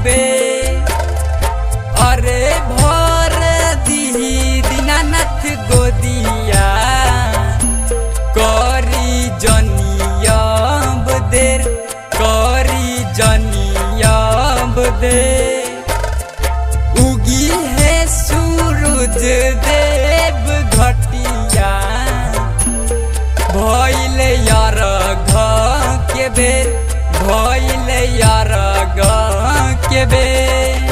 बे। अरे भर दिही दीनानाथ गोदिया करी जनियब देर, करी जनियब देर। उगी है सूरज देव घटिया भइल अरघ के बेर, भइल अरघ के बेर।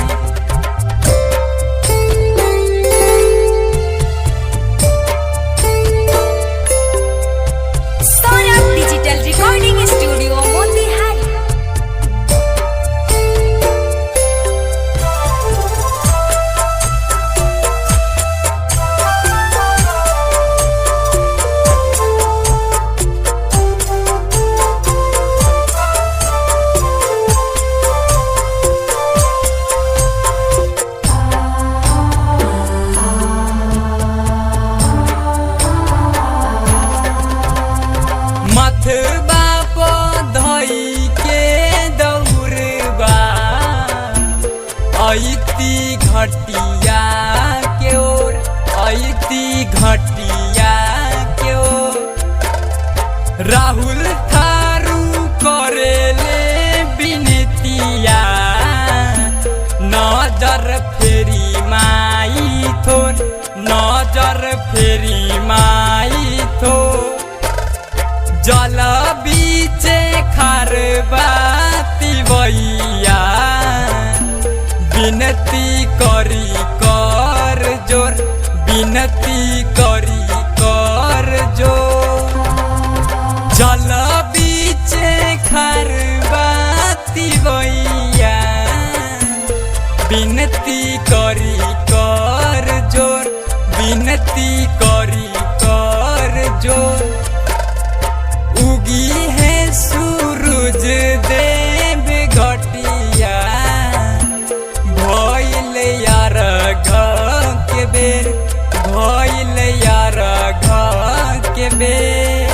Saurabh digital recording studio Motihari. मथबा पधई के दौड़बा अइती घटिया के ओर, अइती घटिया के ओर। राहुल थारू करेले बिनतिया नजर फेरी माई थोर, नजर फेरी माई थोर। जल बीचे खारबाती बइया बिनती करी कर जोर, बिनती करी कर जोर। जल बीचे खारबाती बइया बिनती करी कर जोर, बिनती करी कर जोर। उगी है सूरज देव घटिया भइल अरघ के बेर, भइल अरघ के बेर।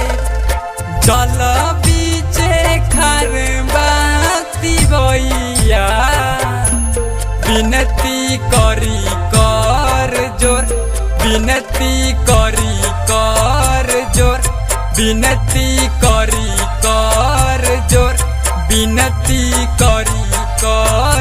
जल बीचे खारबाती बइया बिनती करी कर जोर, बिनती करी कर जोर, बिनती करी कर जोर, बिनती करी कर